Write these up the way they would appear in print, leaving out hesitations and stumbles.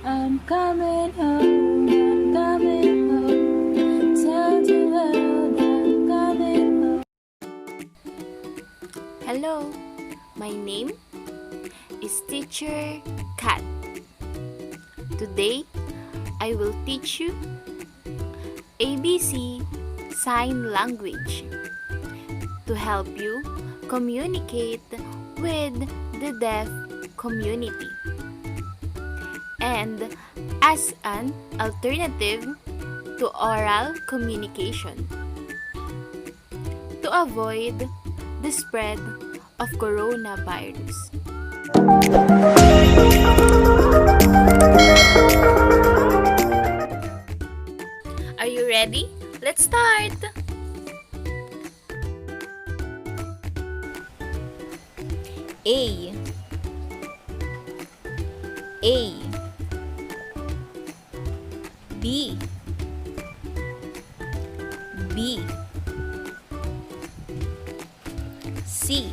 I'm coming home, I'm coming home. Tell the world I'm coming home. Hello, my name is Teacher Kat. Today, I will teach you ABC Sign Language to help you communicate with the deaf community and as an alternative to oral communication to avoid the spread of coronavirus. Are you ready? Let's start! A B C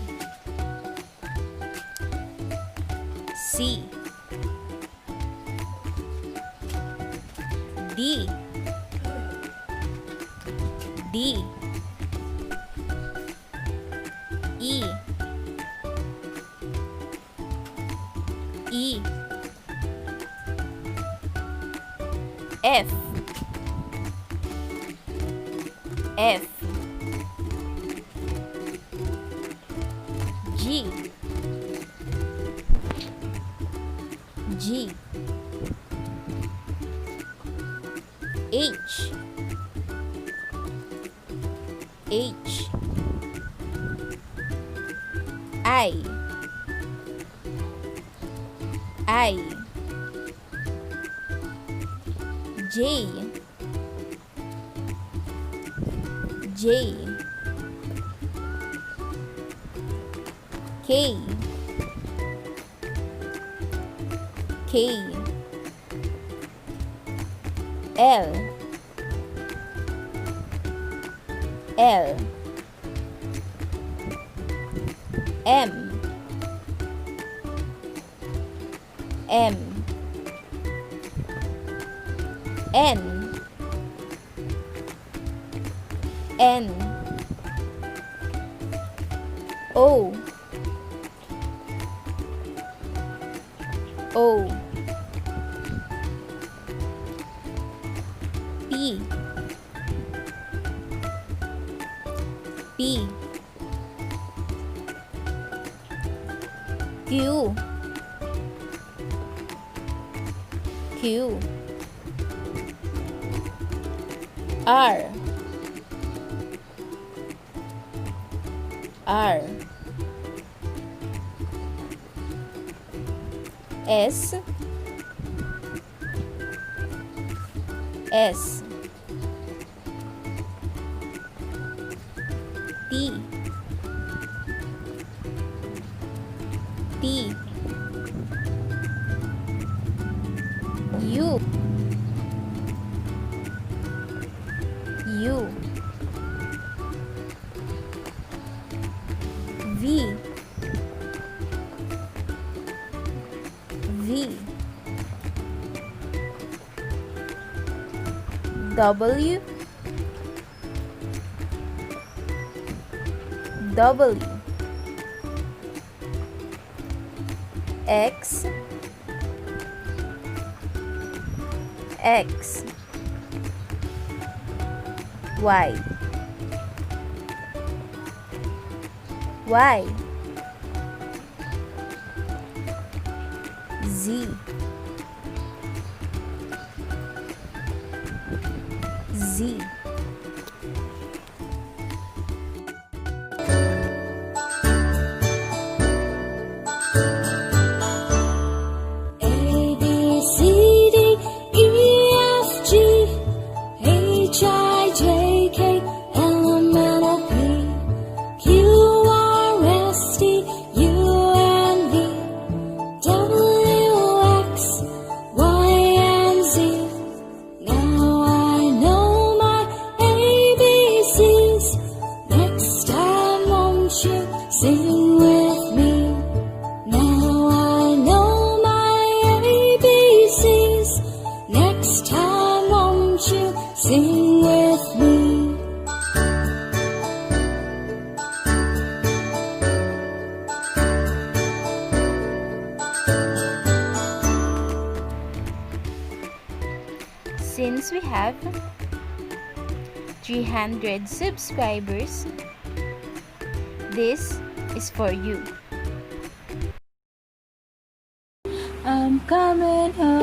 D E F G H I J K L M N O P Q R S T U V W X Y Z A B C D E F G H I J K L M N O P Q R S T U N V W X Y and Z. Now I know my Since we have 300 subscribers, this is for you. I'm coming home.